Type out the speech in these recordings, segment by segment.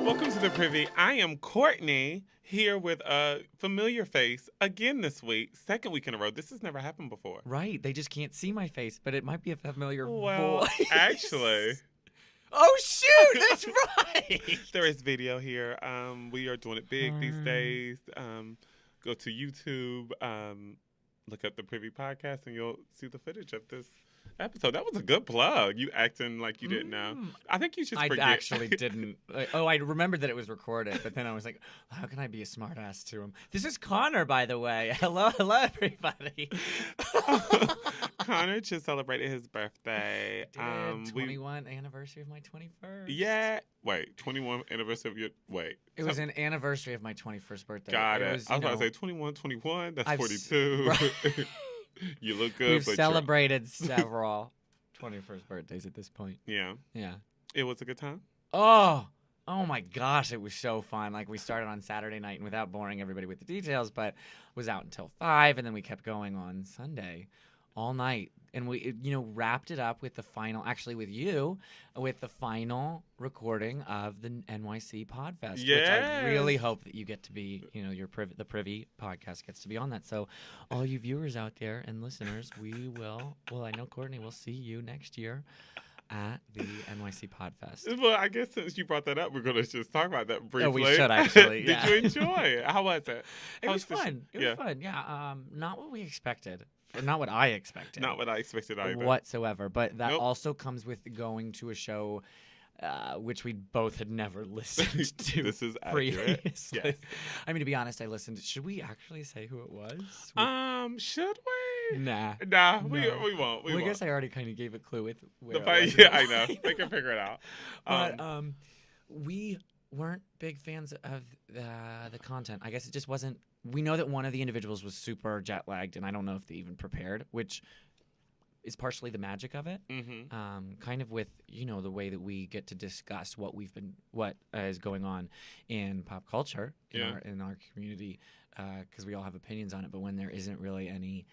Welcome to the Privy. I am Courtney, here with a familiar face again this week. Second week in a row. This has never happened before. Right. They just can't see my face, but it might be a familiar Well, voice. actually. Oh, shoot. That's right. There is video here. We are doing it big these days. Go to YouTube, look up the Privy Podcast, and you'll see the footage of this episode. That was a good plug. You acting like you didn't know. I think you should forget. I actually didn't. I remembered that it was recorded, but then I was like, how can I be a smartass to him? This is Connor, by the way. Hello, everybody. Connor just celebrated his birthday. 21 anniversary of my 21st. Yeah. Wait, 21 anniversary of your... Wait. It was an anniversary of my 21st birthday. Got it. Was, I was about to say 21. That's I've 42. Right. You look good. We've but celebrated several 21st birthdays at this point. Yeah. Yeah. It was a good time? Oh my gosh, it was so fun. Like, we started on Saturday night, and without boring everybody with the details, but was out until 5, and then we kept going on Sunday all night. And we, wrapped it up with the final, actually with you, with the final recording of the NYC Podfest, which I really hope that you get to be, the Privy Podcast gets to be on that. So all you viewers out there and listeners, I know Courtney will see you next year at the NYC Podfest. Well, I guess since you brought that up, we're going to just talk about that briefly. Oh, we should actually. Did you enjoy it? How was it? It was fun. It was fun. Yeah. Not what we expected. Or not what I expected. Not what I expected either. Whatsoever. But that also comes with going to a show which we both had never listened to. This is previously. accurate. Yes. I mean, to be honest, I listened. Should we actually say who it was? Should we? Nah. We won't. I guess I already kind of gave a clue with where Yeah, I know. They can figure it out. But we weren't big fans of the content. I guess it just wasn't. We know that one of the individuals was super jet lagged, and I don't know if they even prepared, which is partially the magic of it. Mm-hmm. Kind of with the way that we get to discuss what is going on in pop culture in our community, because we all have opinions on it. But when there isn't really any,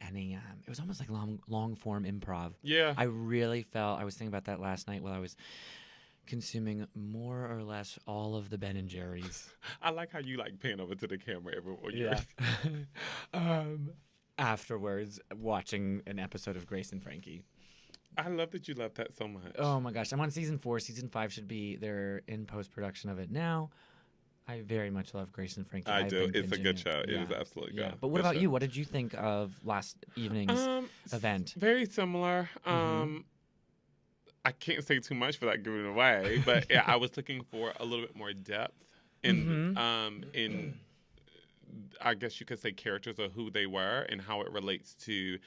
it was almost like long form improv. Yeah, I really felt. I was thinking about that last night while I was consuming more or less all of the Ben and Jerry's. I like how you pan over to the camera everywhere. Yeah. Afterwards, watching an episode of Grace and Frankie. I love that you love that so much. Oh my gosh, I'm on season 4. Season 5 should be. They're in post production of it now. I very much love Grace and Frankie. I do. It's a good show. Yeah. It is absolutely good. But what about you? What did you think of last evening's event? Very similar. I can't say too much without giving it away, but yeah, I was looking for a little bit more depth in I guess you could say characters of who they were and how it relates to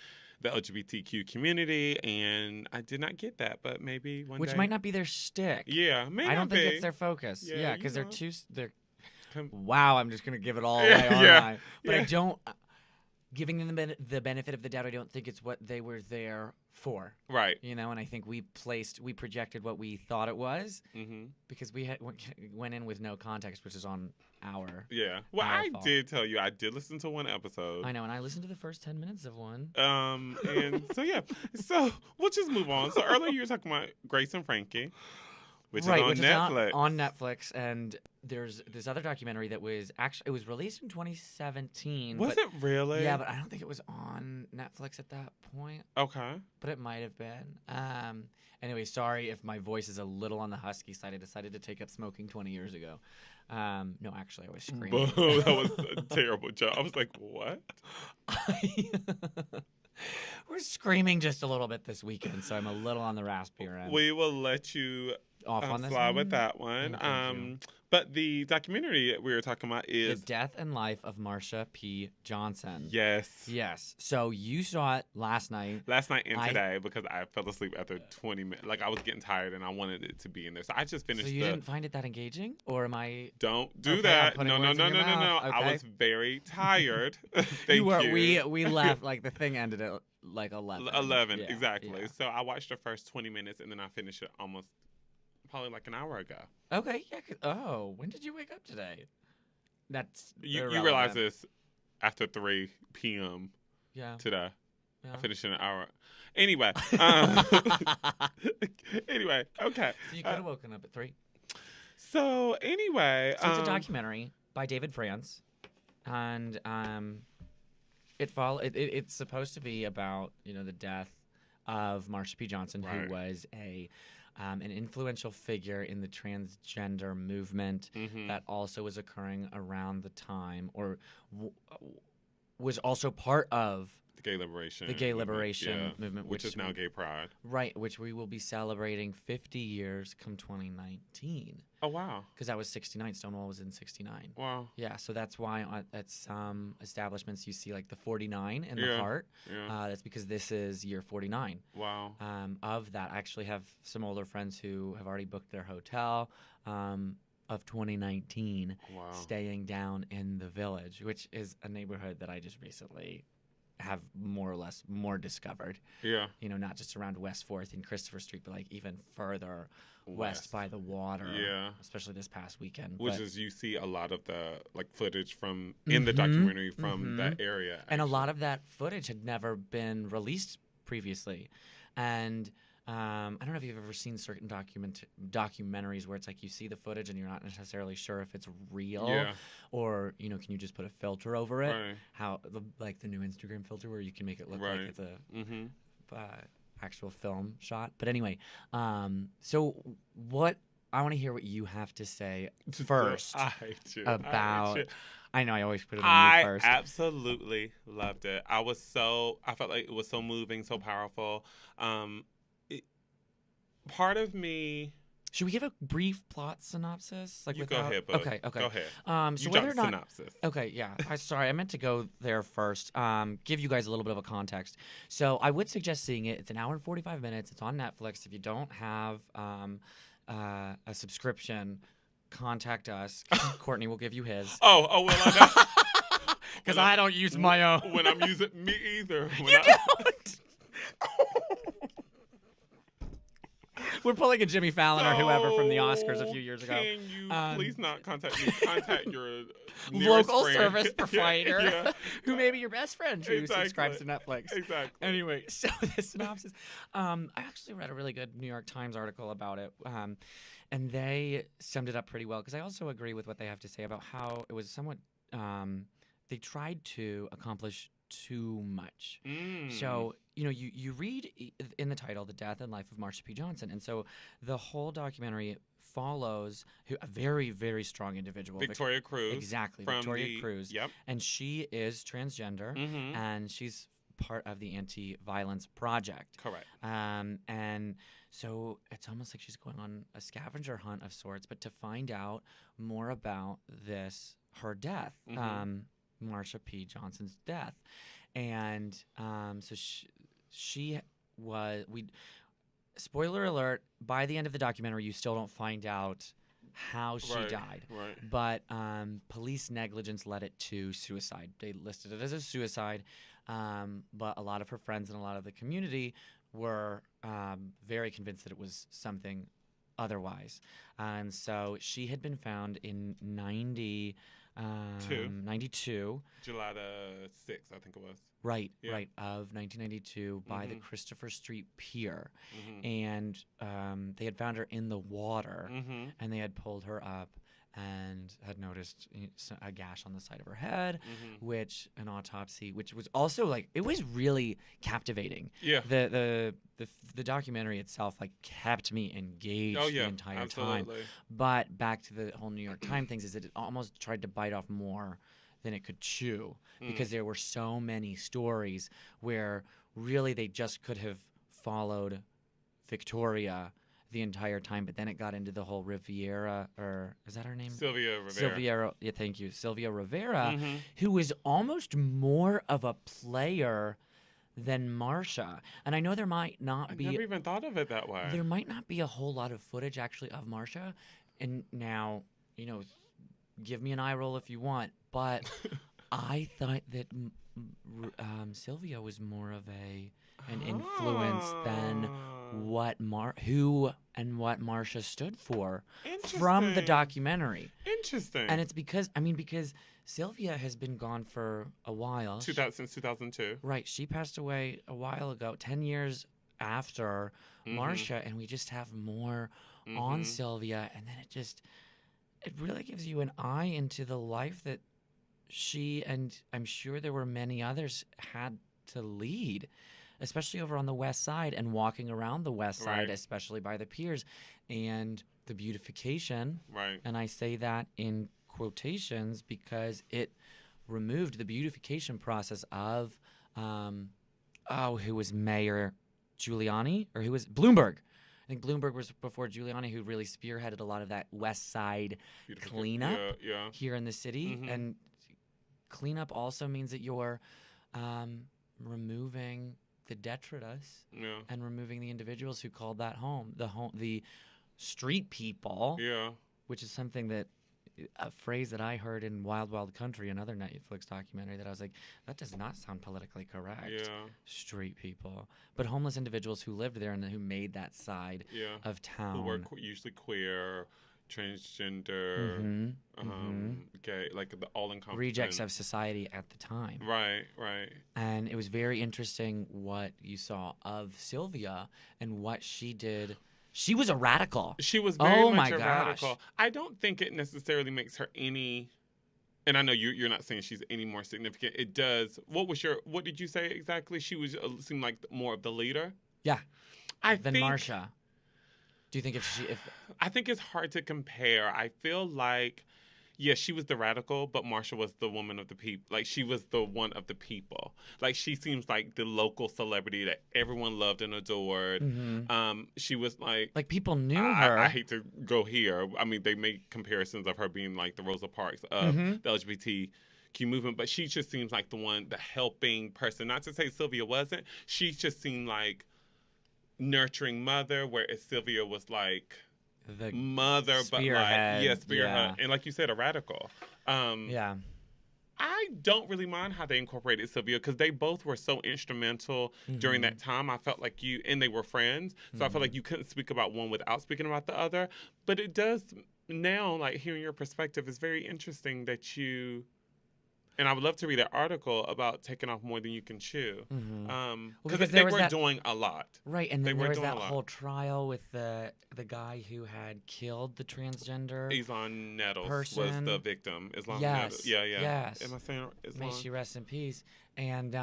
the LGBTQ community, and I did not get that, but maybe one day. Which might not be their shtick. Yeah, maybe. I don't think it's their focus. Yeah, because they're wow, I'm just going to give it all away, aren't I? But I don't, giving them the benefit of the doubt, I don't think it's what they were there for. Right. And I think we projected what we thought it was because we went in with no context, which is on our Well, I fault. did tell you I did listen to one episode. I know, and I listened to the first 10 minutes of one. And so we'll just move on. So earlier you were talking about Grace and Frankie, which is on Netflix. On Netflix, and there's this other documentary that was it was released in 2017. Was it really? Yeah, but I don't think it was on Netflix at that point. Okay. But it might have been. Anyway, sorry if my voice is a little on the husky side. I decided to take up smoking 20 years ago. No, actually, I was screaming. That was a terrible joke. I was like, what? We're screaming just a little bit this weekend, so I'm a little on the raspier end. We will let you off on this slide one? with that one. But the documentary we were talking about is The Death and Life of Marsha P. Johnson. Yes. So you saw it last night. Last night and today because I fell asleep after 20 minutes. Like I was getting tired and I wanted it to be in there. So I just finished. So you didn't find it that engaging, or am I? Don't do that. No. Okay. I was very tired. Thank you. We left like the thing ended at like 11. 11 exactly. Yeah. So I watched the first 20 minutes and then I finished it probably like an hour ago. Okay. Yeah. When did you wake up today? That's you realize this after 3 p.m. today. Yeah. I finished in an hour. Anyway. Okay. So you could have woken up at 3. So anyway, So it's a documentary by David France, and it's supposed to be about the death of Marsha P. Johnson, Right. who was an influential figure in the transgender movement that also was occurring around the time, or was also part of the gay liberation movement, which is now Gay Pride. Right, which we will be celebrating 50 years come 2019. Oh, wow. Because that was 69. Stonewall was in 69. Wow. Yeah, so that's why at some establishments you see like the 49 in the heart. Yeah. That's because this is year 49. Wow. Of that, I actually have some older friends who have already booked their hotel of 2019, Wow. staying down in the Village, which is a neighborhood that I just recently have more or less discovered. Yeah. Not just around West 4th and Christopher Street, but like even further west by the water. Yeah. Especially this past weekend. Which is, you see a lot of the footage from in the documentary from that area. Actually. And a lot of that footage had never been released previously. And I don't know if you've ever seen certain documentaries where it's like you see the footage and you're not necessarily sure if it's real, or can you just put a filter over it? Right. How the new Instagram filter where you can make it look like it's a actual film shot. But anyway, so what I want to hear what you have to say first about. I know I always put it on you first. I absolutely loved it. I felt like it was so moving, so powerful. Part of me. Should we give a brief plot synopsis? You go ahead, bud. Okay. Go ahead. So you whether or not synopsis. Okay, yeah. Sorry, I meant to go there first. Give you guys a little bit of a context. So I would suggest seeing it. It's an hour and 45 minutes. It's on Netflix. If you don't have a subscription, contact us. Courtney will give you his. Well, I know. Because I don't use my own. When I'm using me either. You don't. We're pulling a Jimmy Fallon or whoever from the Oscars a few years ago. Can you please not contact me? Contact your local friend. Service provider yeah. who may be your best friend who subscribes to Netflix. Exactly. Anyway, so the synopsis. I actually read a really good New York Times article about it, and they summed it up pretty well, because I also agree with what they have to say about how it was somewhat they tried to accomplish too much. So, you read in the title, The Death and Life of Marsha P. Johnson. And so the whole documentary follows a very, very strong individual. Victoria Cruz. Exactly, Victoria Cruz. Yep. And she is transgender, and she's part of the Anti-Violence Project. Correct. And so it's almost like she's going on a scavenger hunt of sorts, but to find out more about her death. Marsha P. Johnson's death. And so she was spoiler alert, by the end of the documentary you still don't find out how she died. Right. But police negligence led it to suicide. They listed it as a suicide, but a lot of her friends and a lot of the community were very convinced that it was something otherwise. And so she had been found in 92. July the 6th, I think it was. Right, of 1992 by the Christopher Street Pier. And they had found her in the water, and they had pulled her up and had noticed a gash on the side of her head, which an autopsy, which was also it was really captivating. Yeah. The documentary itself kept me engaged the entire time. Absolutely. But back to the whole New York Times things, is that it almost tried to bite off more than it could chew, because there were so many stories where really they just could have followed Victoria the entire time, but then it got into the whole Riviera, or is that her name? Sylvia Rivera. Thank you. Sylvia Rivera, who was almost more of a player than Marsha. And I know there might not be... I never even thought of it that way. There might not be a whole lot of footage, actually, of Marsha. And now, give me an eye roll if you want, but I thought that Sylvia was more of an influence than what Marsha stood for from the documentary. Interesting. And it's because Sylvia has been gone for a while. Since 2002. Right. She passed away a while ago, 10 years after Marsha, and we just have more on Sylvia, and then it just... it really gives you an eye into the life that she, and I'm sure there were many others, had to lead, especially over on the West Side and walking around the West Side, Right. especially by the piers, and the beautification. Right. And I say that in quotations because it removed the beautification process of, who was Mayor Giuliani, or who was Bloomberg? I think Bloomberg was before Giuliani, who really spearheaded a lot of that West Side Beautiful. cleanup Yeah. here in the city. Mhm. And cleanup also means that you're removing the detritus Yeah. and removing the individuals who called that home, the street people, Yeah. which is something that, a phrase that I heard in Wild Wild Country, another Netflix documentary, that I was like, that does not sound politically correct. Yeah. Street people. But homeless individuals who lived there and who made that side Yeah. of town. Who were usually queer, transgender, gay, like the all-encompassing. Rejects of society at the time. Right. Right. And it was very interesting what you saw of Sylvia and what she did. She was a radical. She was very much my a gosh. radical. I don't think it necessarily makes her any. And I know you're not saying she's any more significant. It does. What did you say exactly? She was seemed like more of the leader. Yeah. I Than think Marsha. Do you think if I think it's hard to compare. I feel like, yes, she was the radical, but Marsha was the woman of the people. Like, she was the one of the people. Like, she seems like the local celebrity that everyone loved and adored. She was like people knew her. I hate to go here. I mean, they make comparisons of her being like the Rosa Parks of the LGBTQ movement, but she just seems like the helping person. Not to say Sylvia wasn't. She just seemed like nurturing mother, whereas Sylvia was like the mother, spearhead, but like spearhead, yeah. and like you said, a radical. Yeah. I don't really mind how they incorporated Sylvia because they both were so instrumental during that time. I felt like and they were friends, so I felt like you couldn't speak about one without speaking about the other. But it does now, like hearing your perspective, is very interesting that you. And I would love to read an article about taking off more than you can chew. Because they were doing a lot. Right, and then there was that a lot. whole trial with the guy who had killed the transgender Islan Nettles person. was the victim. Islan Yes, Nettles. Yeah. yes. Am I saying Islan? May she rest in peace. And,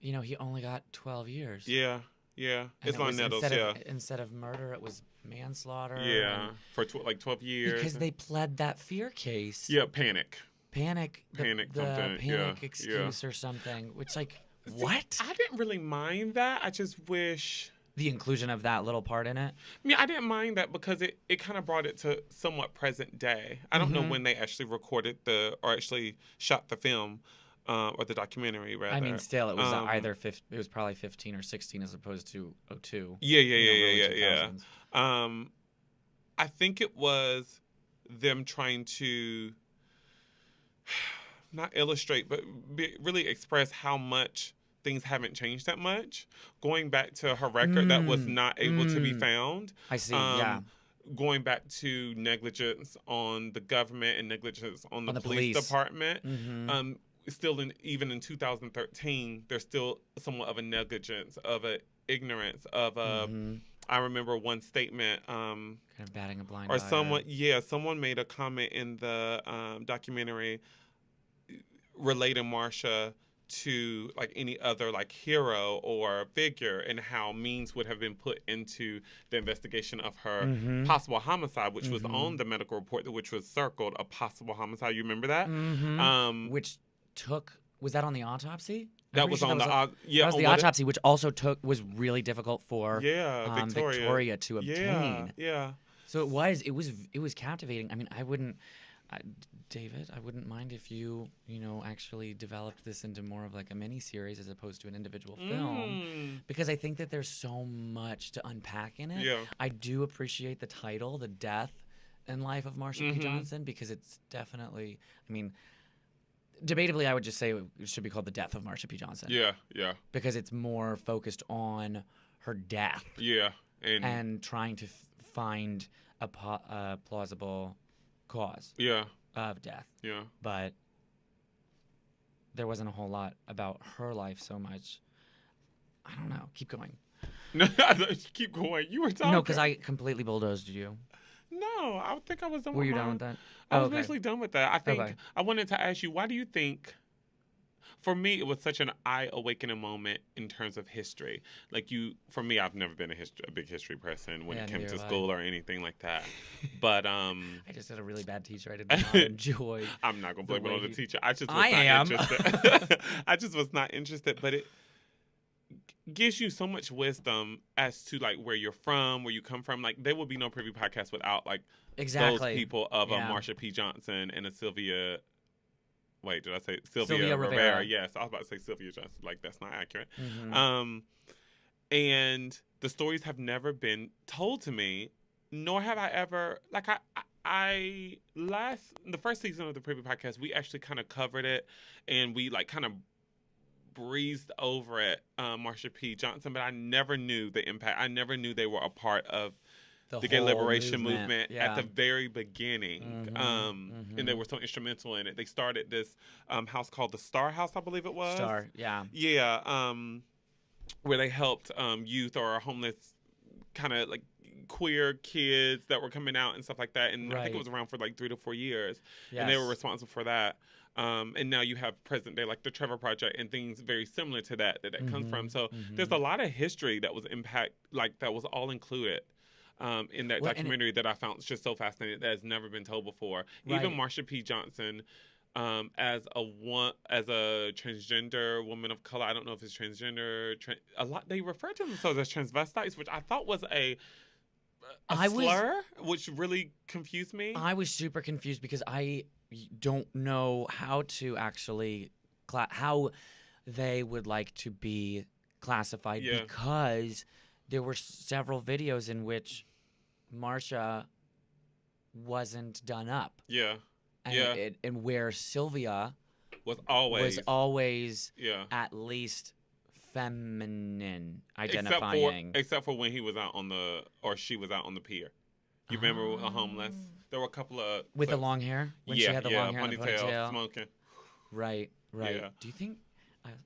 he only got 12 years. Yeah. And Islan Nettles, instead of murder, it was manslaughter. Yeah, for 12 years. Because they pled that fear case. Yeah, panic excuse or something. Which, like, what? I didn't really mind that. I just wish the inclusion of that little part in it. I didn't mind that because it kind of brought it to somewhat present day. I don't know when they actually recorded or actually shot the film or the documentary, rather. I mean, still, it was it was probably 15 or 16 as opposed to 02. Yeah. I think it was them trying to not illustrate, but really express how much things haven't changed that much. Going back to her record that was not able to be found. I see, yeah. Going back to negligence on the government and negligence on the police department. Still, even in 2013, there's still somewhat of a negligence, of an ignorance, of a... I remember one statement... kind of batting a blind eye. Or someone made a comment in the documentary relating Marsha to like any other like hero or figure, and how means would have been put into the investigation of her possible homicide, which was on the medical report, which was circled a possible homicide. You remember that? Which was that on the autopsy? That was on the that was the autopsy, which also was really difficult for Victoria to obtain. Yeah. So it was captivating. I mean, David, I wouldn't mind if you actually developed this into more of like a mini series as opposed to an individual film, because I think that there's so much to unpack in it. Yeah. I do appreciate the title, The Death and Life of Marsha P. Johnson, because it's definitely, I mean, debatably, I would just say it should be called The Death of Marsha P. Johnson. Yeah. Because it's more focused on her death. Yeah. And trying to find a plausible cause of death. Yeah. But there wasn't a whole lot about her life so much. I don't know. Keep going. No, keep going. You were talking. No, because I completely bulldozed you. No, I think I was done Were with you mine. done with that? I was Okay. basically done with that. I think Okay. I wanted to ask you, why do you think, for me, it was such an eye-awakening moment in terms of history. Like for me, I've never been a big history person when Yeah, it came neither to have I. school or anything like that. But I just had a really bad teacher. I did not enjoy. I'm not gonna blame it way on the he- teacher. I just was I not am. interested. I just was not interested. But it gives you so much wisdom as to like where you're from, where you come from. Like there would be no Privy Podcast without like Exactly. those people of Yeah. a Marsha P. Johnson and a Sylvia. Wait, did I say Sylvia Rivera? Rivera. Yes, I was about to say Sylvia Johnson. Like that's not accurate. Mhm. And the stories have never been told to me, nor have I ever like the first season of the Privy Podcast, we actually kind of covered it, and we like kind of breezed over it, Marsha P. Johnson, but I never knew the impact. I never knew they were a part of the gay whole liberation movement Yeah. at the very beginning. And they were so instrumental in it. They started this house called the Star House, I believe it was. Star. Yeah. Yeah. Where they helped youth or homeless kind of like queer kids that were coming out and stuff like that. And I think it was around for like 3 to 4 years. Yes. And they were responsible for that. And now you have present day, like the Trevor Project and things very similar to that comes from. So there's a lot of history that was that was all included in that documentary that I found just so fascinating that has never been told before. Right. Even Marsha P. Johnson, as a transgender woman of color, I don't know if it's transgender. They refer to themselves as transvestites, which I thought was a slur, which really confused me. I was super confused because I don't know how to actually how they would like to be classified because there were several videos in which Marsha wasn't done up. Yeah. And where Sylvia was always at least feminine identifying. Except for when he was out she was out on the pier. You remember a homeless? There were a couple of with the long hair when she had the long hair and the ponytail, smoking. Right. Yeah. Do you think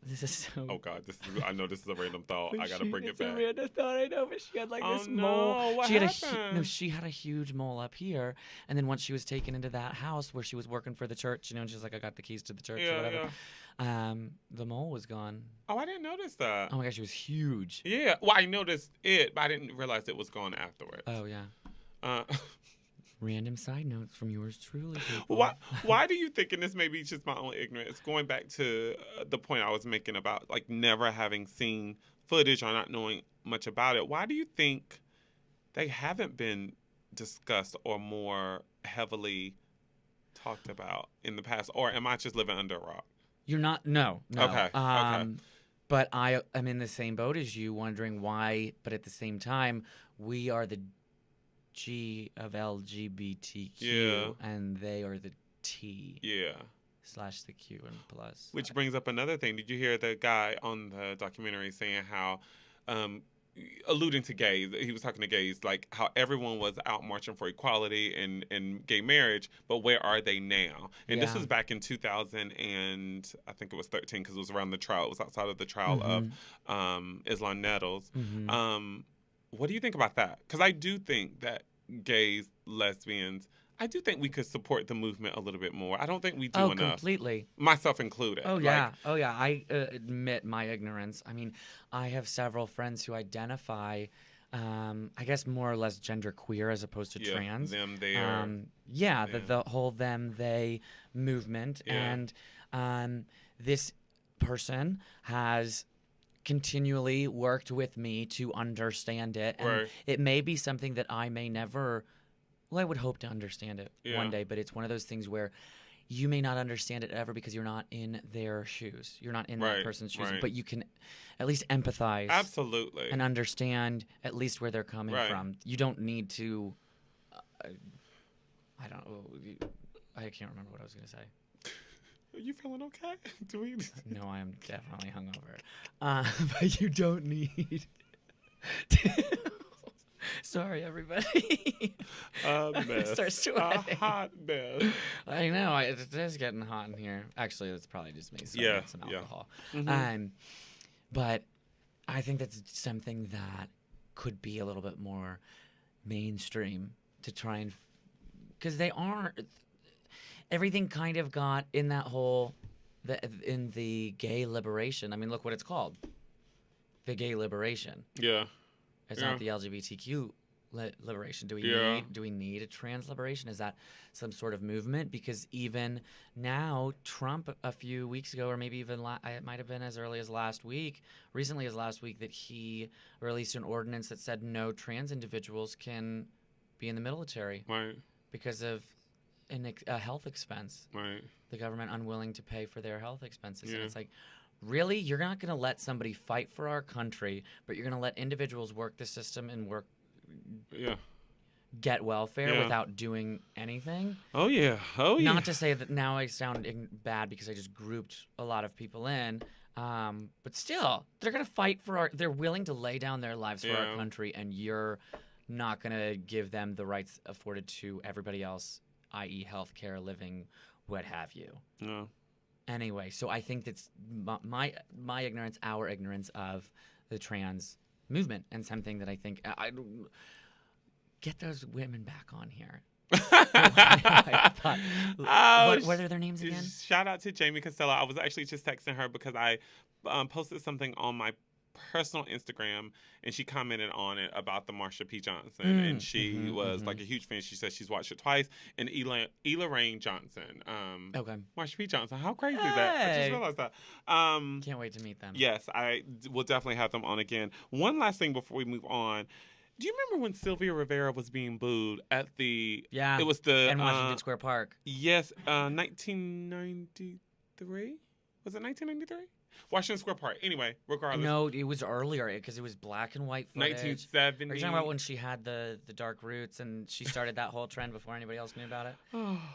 this is so? Oh God, I know this is a random thought. I gotta bring it back. It's a random thought, I know, but she had like this mole. What she happened? she had a huge mole up here, and then once she was taken into that house where she was working for the church, and she's like, I got the keys to the church or whatever. Yeah. The mole was gone. Oh, I didn't notice that. Oh my gosh, it was huge. Yeah, well, I noticed it, but I didn't realize it was gone afterwards. Oh yeah. Random side notes from yours truly. Why do you think, and this may be just my own ignorance, going back to the point I was making about like never having seen footage or not knowing much about it, why do you think they haven't been discussed or more heavily talked about in the past? Or am I just living under a rock? You're not. No. Okay. But I am in the same boat as you, wondering why. But at the same time, we are the G of LGBTQ, and they are the T. Yeah. / the Q and plus. Which brings up another thing. Did you hear the guy on the documentary saying how, alluding to gays, he was talking to gays, like how everyone was out marching for equality and gay marriage, but where are they now? And this was back in 2000 and I think it was 13 because it was around the trial. It was outside of the trial of Islam Nettles. What do you think about that? Because I do think that gays, lesbians, I do think we could support the movement a little bit more. I don't think we do enough. Oh, completely. Myself included. Oh, yeah. I admit my ignorance. I mean, I have several friends who identify, I guess, more or less genderqueer as opposed to trans. Them, they the whole them, they movement. Yeah. And this person has continually worked with me to understand it, and it may be something that I may never, I would hope to understand it one day, but it's one of those things where you may not understand it ever because you're not in their shoes, you're not in that person's shoes, but you can at least empathize and understand at least where they're coming from. You don't need to I can't remember what I was going to say. Are you feeling okay? No, I am definitely hungover. But you don't need. Sorry, everybody. Start sweating. A hot mess. I know. It is getting hot in here. Actually, it's probably just me. So some alcohol. But I think that's something that could be a little bit more mainstream to try and, because they aren't. Everything kind of got in that whole, in the gay liberation. I mean, look what it's called, the gay liberation. Yeah. It's not the LGBTQ liberation. Do we need a trans liberation? Is that some sort of movement? Because even now, Trump a few weeks ago, or maybe even it might have been as early as recently as last week, that he released an ordinance that said no trans individuals can be in the military, right, because of a health expense. Right. The government unwilling to pay for their health expenses. Yeah. And it's like, really? You're not going to let somebody fight for our country, but you're going to let individuals work the system and get welfare without doing anything? Oh, yeah. Not to say that now I sound bad because I just grouped a lot of people in, but still, they're going to fight they're willing to lay down their lives for our country, and you're not going to give them the rights afforded to everybody else, i.e. healthcare, living, what have you. No. Anyway, so I think that's my ignorance, our ignorance of the trans movement, and something that I think I get those women back on here. What are their names again? Shout out to Jamie Costello. I was actually just texting her because I posted something on my personal Instagram, and she commented on it about the Marsha P. Johnson, and she was like a huge fan. She said she's watched it twice. And Ela Rain Johnson, okay, Marsha P. Johnson, how crazy is that? I just realized that. Can't wait to meet them. Yes, I will definitely have them on again. One last thing before we move on. Do you remember when Sylvia Rivera was being booed at the? Yeah, it was the in Washington Square Park. Yes, 1993. Was it 1993? Washington Square Park. Anyway, regardless. No, it was earlier because it was black and white footage. 1970. Are you talking about when she had the dark roots and she started that whole trend before anybody else knew about it?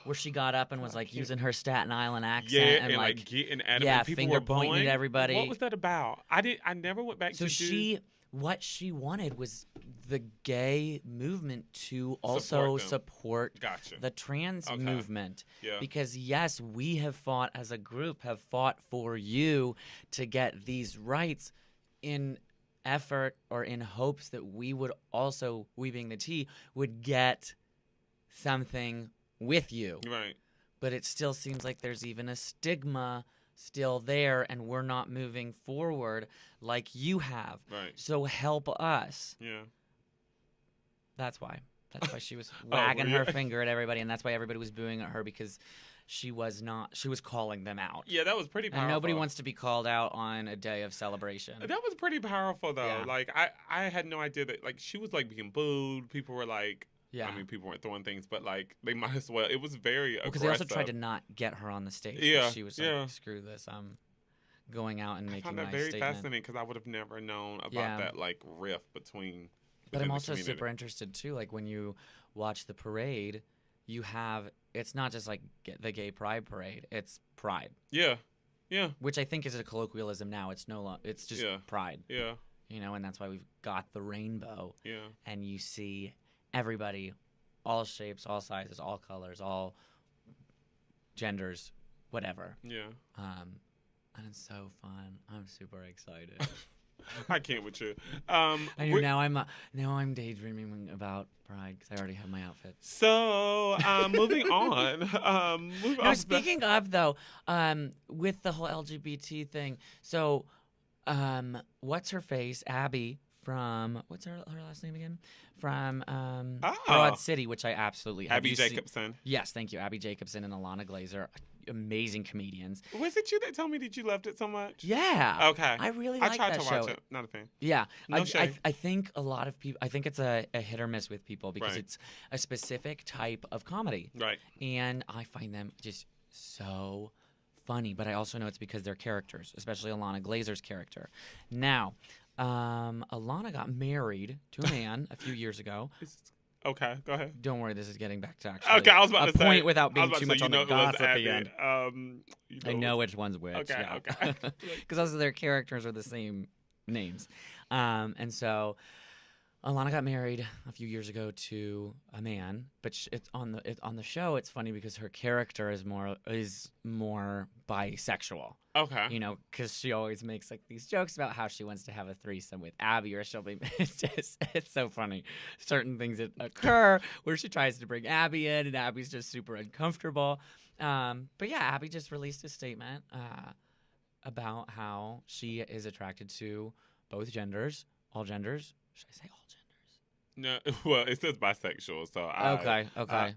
Where she got up and was like using her Staten Island accent and like getting at yeah, people finger were pointing at everybody. What was that about? I never went back to what she wanted was the gay movement to also support the trans movement. Yeah. Because yes, we have fought as a group, have fought for you to get these rights in effort or in hopes that we would also, we being the T, would get something with you. Right. But it still seems like there's even a stigma still there, and we're not moving forward like you have. Right. So help us. Yeah. That's why she was wagging her finger at everybody, and that's why everybody was booing at her, because she was calling them out. Yeah, that was pretty powerful. And nobody wants to be called out on a day of celebration. That was pretty powerful, though. Yeah. Like, I had no idea that, like, she was, like, being booed. People were, like, yeah. I mean, people weren't throwing things, but, like, they might as well. It was very aggressive. Because they also tried to not get her on the stage. Yeah. She was like, screw this. I'm going out and making my statement. I found that very fascinating, because I would have never known about that, like, rift between. But I'm also super interested, too. Like, when you watch the parade, you have, it's not just like the gay pride parade, it's pride. Yeah. Yeah. Which I think is a colloquialism now. It's no longer, it's just pride. Yeah. You know, and that's why we've got the rainbow. Yeah. And you see everybody, all shapes, all sizes, all colors, all genders, whatever. Yeah. And it's so fun. I'm super excited. I can't with you. I know now I'm daydreaming about Pride because I already have my outfit. So moving on. Speaking of though, with the whole LGBT thing, so what's her face? Abby from what's her last name again? From Broad City, which I absolutely Abby Jacobson. Yes, thank you, Abby Jacobson and Alana Glazer. Amazing comedians. Was it you that told me that you loved it so much? Yeah. Okay. I really like that show. I tried to watch it. Not a fan. Yeah. No shade. I think a lot of people, I think it's a hit or miss with people because it's a specific type of comedy. Right. And I find them just so funny. But I also know it's because they're characters, especially Alana Glazer's character. Now, Alana got married to a man a few years ago. Okay, go ahead. Don't worry, this is getting back to actually okay, I was about to say, point without being too much on the gossip at the end. I know which one's which. Okay, yeah. okay. Because also their characters are the same names. And so Alana got married a few years ago to a man, but it's on the show. It's funny because her character is more bisexual. Okay. You know, because she always makes like these jokes about how she wants to have a threesome with Abby, or she'll be. It's so funny. Certain things that occur where she tries to bring Abby in, and Abby's just super uncomfortable. But yeah, Abby just released a statement about how she is attracted to both genders, all genders. Should I say all genders? No, well, it says bisexual, so Okay.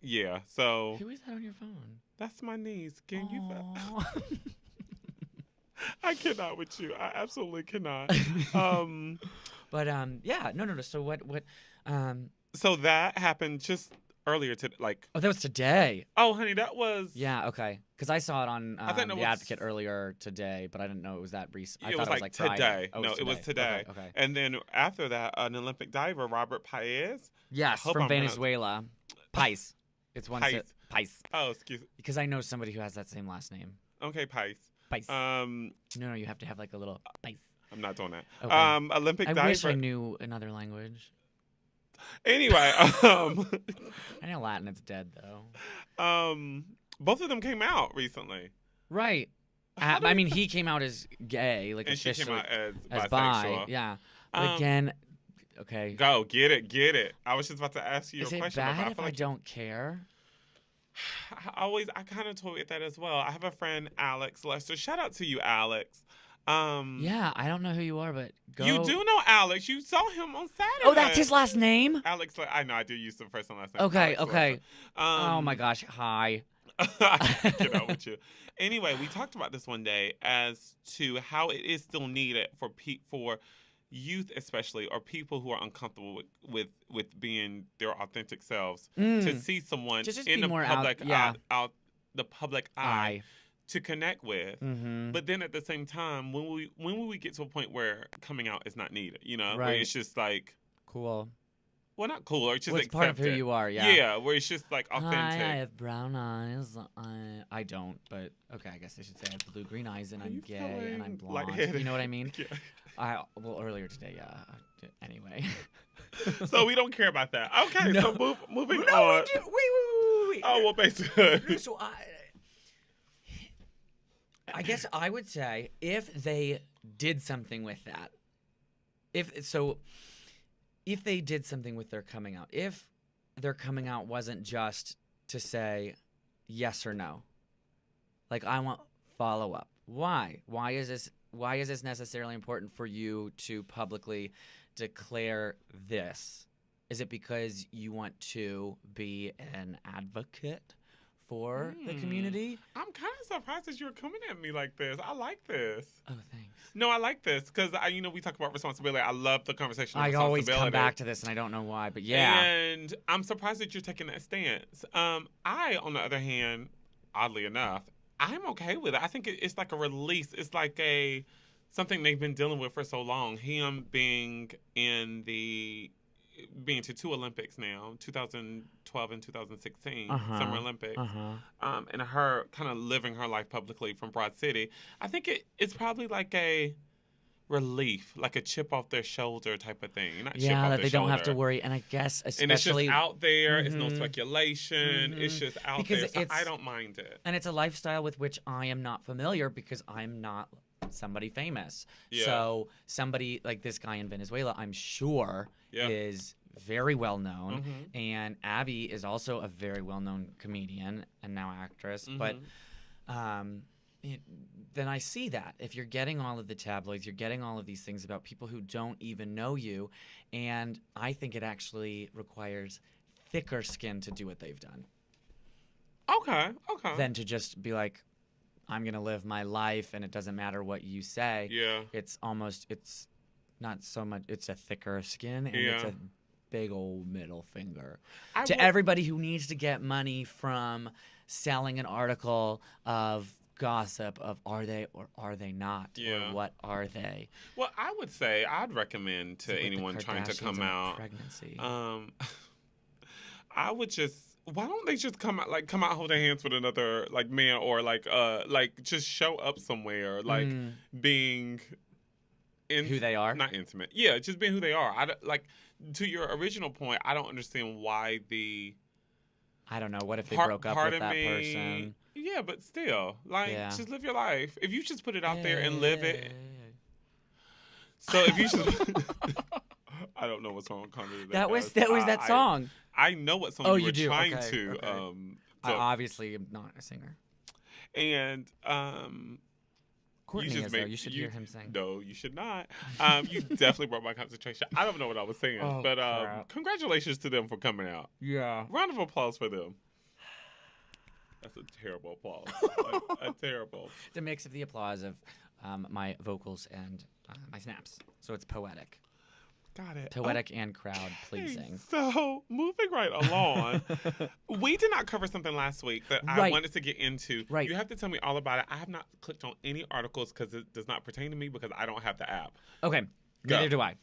Yeah, so Who is that on your phone? that's my niece. Can you? I cannot with you. I absolutely cannot. But yeah, no. So what? So that happened just earlier today. Like, Oh, that was today. oh, honey, that was. Yeah, okay. Because I saw it on I think it The was- Advocate earlier today, but I didn't know it was that recent. I It thought was it was like Friday. today. Oh, No, it was today. Okay. And then after that, an Olympic diver, Robert Paez. Yes, hope from I'm pronouncing- Venezuela. Pais. It's one. Pais. Pais. Oh, excuse me. Because I know somebody who has that same last name. Okay, Paez. Pais. No, you have to have like a little Pais. I'm not doing that. Okay. Olympic I diver. wish I knew another language. Anyway, I know Latin. It's dead though. both of them came out recently. Right. How do I we- mean, he came out as gay, like And she came officially out as as bisexual. bi. Yeah. But Um, again, okay. Go, get it. I was just about to ask you Is a it question. bad but I if feel I like don't care? I kind of told you that as well. I have a friend, Alex Lester. Shout out to you, Alex. Yeah, I don't know who you are, but go. You do know Alex. You saw him on Saturday. Oh, that's his last name? Alex, I know. I do use the first and last name. Okay, Alex okay. Lester. Oh my gosh, hi. I get out with you. Anyway, we talked about this one day as to how it is still needed for youth, especially, or people who are uncomfortable with being their authentic selves, to see someone Just in be the more public out the public eye to connect with. Mm-hmm. But then at the same time, when will we get to a point where coming out is not needed? You know, where Right. it's just like, Cool. well, not cool, or it's just Well, it's part of who accepted. you are, yeah. Yeah, where it's just like authentic. Hi, I have brown eyes. I don't, but okay, I guess I should say I have blue-green eyes and Are I'm you gay and I'm feeling blonde. lightheaded? You know what I mean? Yeah. Well, earlier today, yeah. Anyway. So we don't care about that. Okay, No. so moving No, on. wait. Oh, well, basically. So I guess I would say if they did something with that, if they did something with their coming out, if their coming out wasn't just to say yes or no, like I want follow up. Why is this necessarily important for you to publicly declare this? Is it because you want to be an advocate for the community? I'm kind of surprised that you're coming at me like this. I like this. Oh, thanks. No, I like this because we talk about responsibility. I love the conversation. Of I always come responsibility. back to this, and I don't know why, but yeah. And I'm surprised that you're taking that stance. I, on the other hand, oddly enough, I'm okay with it. I think it's like a release. It's like something they've been dealing with for so long. Him being to two Olympics now, 2012 and 2016 Summer Olympics, and her kind of living her life publicly from Broad City. I think it's probably like a relief, like a chip off their shoulder type of thing. Not chip off that their they don't have to shoulder. worry. And I guess especially, And it's just out there. It's no speculation. It's just out Because there. So it's- I don't mind it. and it's a lifestyle with which I am not familiar because I'm not somebody famous. Yeah. So somebody like this guy in Venezuela, I'm sure, Yeah. is very well known. Mhm. And Abby is also a very well known comedian and now actress. But then I see that if you're getting all of the tabloids, you're getting all of these things about people who don't even know you, and I think it actually requires thicker skin to do what they've done Okay. than to just be like, I'm gonna live my life and it doesn't matter what you say. Yeah. It's not so much. It's a thicker skin and it's Yeah. a big old middle finger I to will- everybody who needs to get money from selling an article of gossip of are they or are they not, Yeah. or what are they. Well, I would say I'd recommend It's to like with the anyone trying to Kardashians come and out. pregnancy. I would just. Why don't they just come out holding hands with another like man, or like just show up somewhere like being who they are? Not intimate. Yeah, just being who they are. Like, to your original point, I don't understand why I don't know. What if they broke up with that person? Yeah, but still, like, just live your life. If you just put it out there and live it. So if you just, I don't know what song Kanye that was that song. I know what song you were trying to. Okay. I obviously am not a singer. And Courtney you should hear him sing. No, you should not. You definitely broke my concentration. I don't know what I was saying, but congratulations to them for coming out. Yeah. Round of applause for them. That's a terrible applause. A terrible. It's a mix of the applause of my vocals and my snaps. So it's poetic. Got it. Poetic and crowd pleasing. So, moving right along, we did not cover something last week that I wanted to get into. Right. You have to tell me all about it. I have not clicked on any articles because it does not pertain to me because I don't have the app. Okay. Neither do I.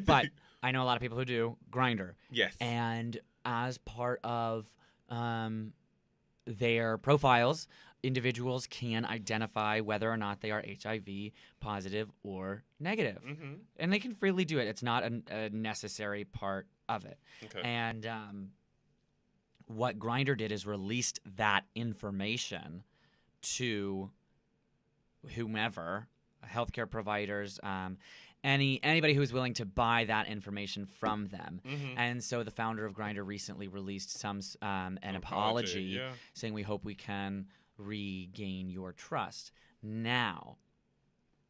But I know a lot of people who do. Grindr. Yes. And as part of their profiles, individuals can identify whether or not they are HIV positive or negative. Mm-hmm. And they can freely do it. It's not a necessary part of it. Okay. And what Grindr did is released that information to whomever, healthcare providers, anybody who is willing to buy that information from them. Mm-hmm. And so the founder of Grindr recently released an apology saying, we hope we can regain your trust. Now,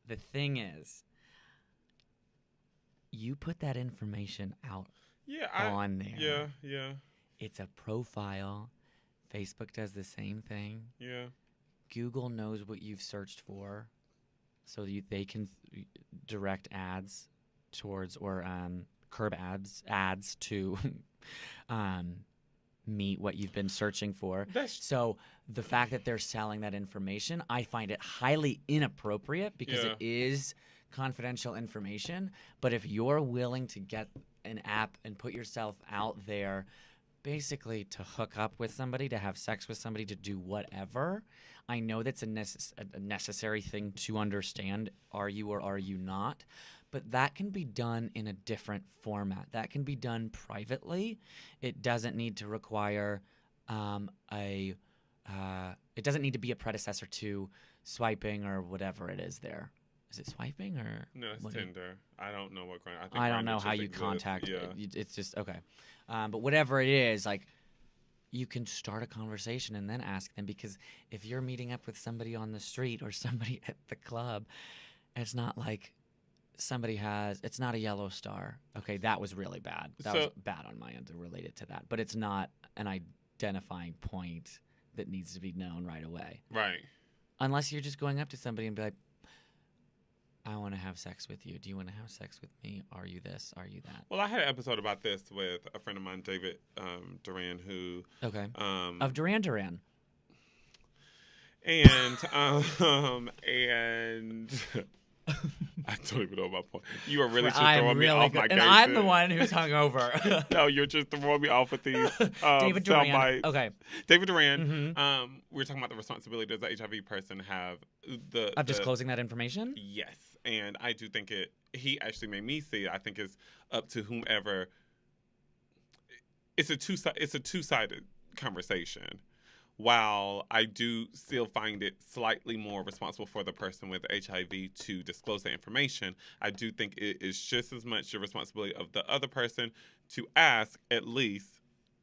the thing is, you put that information out on there. Yeah. It's a profile. Facebook does the same thing. Yeah. Google knows what you've searched for, so they can direct ads towards or curb ads to meet what you've been searching for. So the fact that they're selling that information, I find it highly inappropriate because it is confidential information. But if you're willing to get an app and put yourself out there basically to hook up with somebody, to have sex with somebody, to do whatever, I know that's a necessary thing to understand. Are you or are you not? But that can be done in a different format. That can be done privately. It doesn't need to require it doesn't need to be a predecessor to swiping or whatever it is there. Is it swiping or? No, it's Tinder. I don't know what Grindr. I don't know how you contact it. It's just, okay. But whatever it is, like, you can start a conversation and then ask them, because if you're meeting up with somebody on the street or somebody at the club, it's not like it's not a yellow star. Okay, that was really bad. That was bad on my end to relate it to that. But it's not an identifying point that needs to be known right away. Right. Unless you're just going up to somebody and be like, I want to have sex with you. Do you want to have sex with me? Are you this? Are you that? Well, I had an episode about this with a friend of mine, David Duran, who... Okay. Of Duran. And I don't even know my point. You are really just throwing me off my game. And I'm the one who's hungover. No, you're just throwing me off with these David Duran. Okay. David Duran. Mm-hmm. We were talking about the responsibility does the HIV person have of disclosing that information? Yes. And I do think he actually made me see it. I think it's up to whomever. It's a two-sided conversation. While I do still find it slightly more responsible for the person with HIV to disclose the information, I do think it is just as much the responsibility of the other person to ask, at least,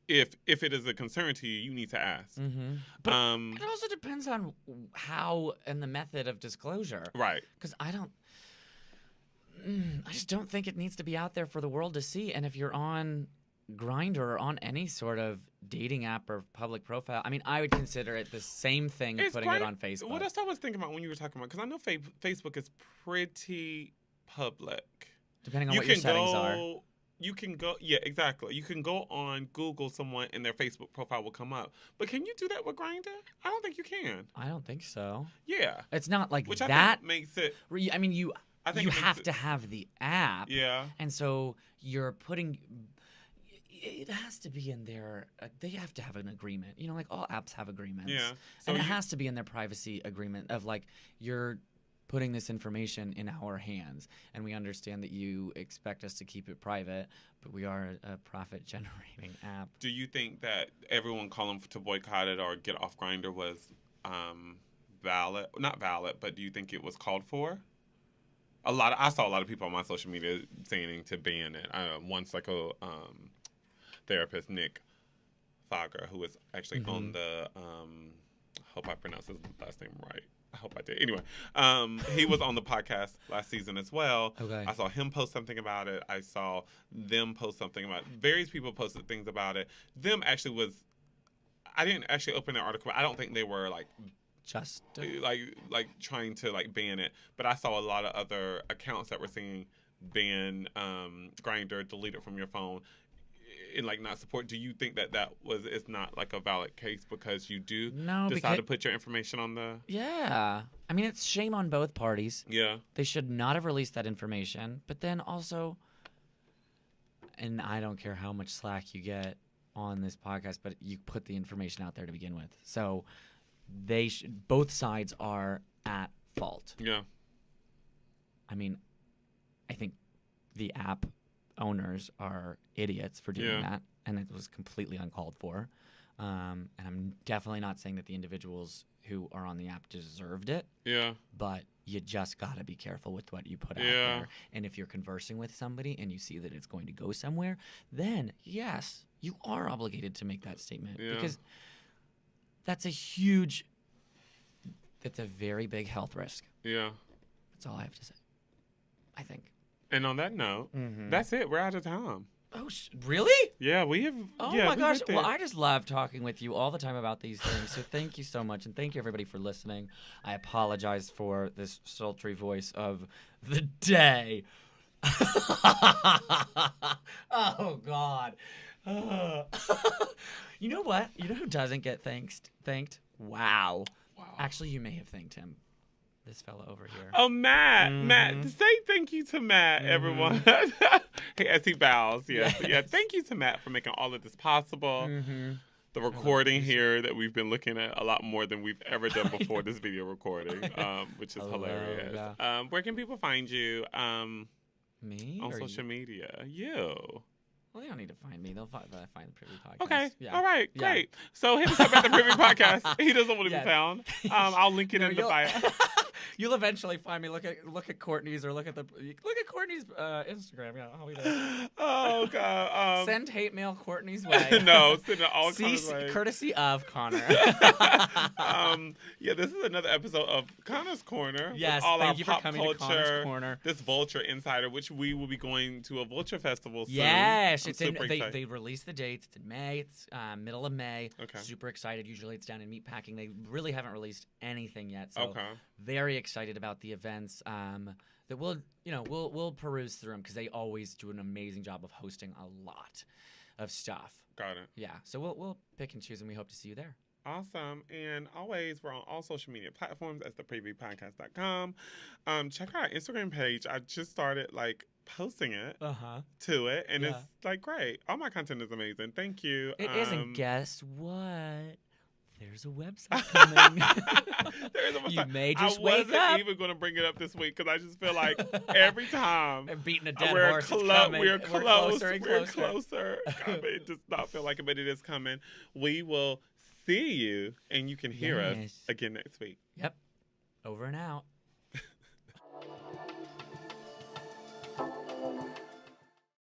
if it is a concern to you, you need to ask. Mm-hmm. But it also depends on how and the method of disclosure. Right. Because I just don't think it needs to be out there for the world to see. And if you're on Grindr or on any sort of dating app or public profile, I mean, I would consider it the same thing as putting it on Facebook. What else I was thinking about when you were talking about, because I know Facebook is pretty public. Depending on what your settings are. You can go, yeah, exactly. You can go on Google someone and their Facebook profile will come up. But can you do that with Grindr? I don't think you can. I don't think so. Yeah. It's not like Which that. I think makes it. I mean, you have to have the app. Yeah. And so you're putting... It has to be in their. They have to have an agreement. Like all apps have agreements. Yeah. So and it has to be in their privacy agreement of like you're putting this information in our hands. And we understand that you expect us to keep it private, but we are a profit-generating app. Do you think that everyone calling to boycott it or get off Grindr was valid? Not valid, but do you think it was called for? I saw a lot of people on my social media saying to ban it. Once like a therapist, Nick Fogger, who was actually on the hope I pronounced his last name right. I hope I did. Anyway, he was on the podcast last season as well. Okay. I saw him post something about it. I saw them post something about it. Various people posted things about it. Them actually was. I didn't actually open their article. I don't think they were like Just like trying to like ban it. But I saw a lot of other accounts that were saying ban Grindr, delete it from your phone, and like not support. Do you think that it's not like a valid case because you do decide to put your information on the? Yeah, I mean it's shame on both parties. Yeah, they should not have released that information. But then also, and I don't care how much slack you get on this podcast, but you put the information out there to begin with. So both sides are at fault. Yeah. I mean, I think the app owners are idiots for doing that, and it was completely uncalled for. And I'm definitely not saying that the individuals who are on the app deserved it. Yeah. But you just got to be careful with what you put out there. And if you're conversing with somebody and you see that it's going to go somewhere, then yes, you are obligated to make that statement because that's a very big health risk. Yeah. That's all I have to say, I think. And on that note, that's it. We're out of time. Oh, really? Yeah, we have. Oh, my gosh. Well, I just love talking with you all the time about these things. So thank you so much. And thank you, everybody, for listening. I apologize for this sultry voice of the day. Oh, God. You know what? You know who doesn't get thanked? Wow. Actually, you may have thanked him. This fella over here. Oh, Matt. Matt. Say thank you to Matt, everyone. As he bows. Yes. Yeah. Thank you to Matt for making all of this possible. The recording here that we've been looking at a lot more than we've ever done before this video recording, which is hilarious. Yeah. Where can people find you? Me? On social media. You. Well, they don't need to find me. They'll find the Privy Podcast. Okay. Yeah. All right. Great. So hit us up at the Privy Podcast. He doesn't want to be found. I'll link it in the bio. You'll eventually find me. Look at Courtney's or look at Courtney's Instagram. Yeah, I'll be there. Oh God. Send hate mail Courtney's way. No, send it all Connor's way. Courtesy of Connor. Yeah, this is another episode of Connor's Corner. Yes, all thank our you pop for coming culture, to Connor's Corner. This Vulture Insider, which we will be going to a Vulture Festival soon. Yes, they released the dates. It's in May. It's middle of May. Okay. Super excited. Usually it's down in Meatpacking. They really haven't released anything yet. So very excited about the events. That we'll peruse through them because they always do an amazing job of hosting a lot of stuff. Got it. Yeah. So we'll pick and choose, and we hope to see you there. Awesome. And always, we're on all social media platforms as thepreviewpodcast.com. Check out our Instagram page. I just started posting it to it, and it's great. All my content is amazing. Thank you. It is, and guess what? There's a website coming. There is a website. You may just wake up. I wasn't even going to bring it up this week because I just feel like every time I'm beating a dead horse. It's coming. We're closer and closer. We're closer. God, it does not feel like it, but it is coming. We will see you, and you can hear us again next week. Yep. Over and out.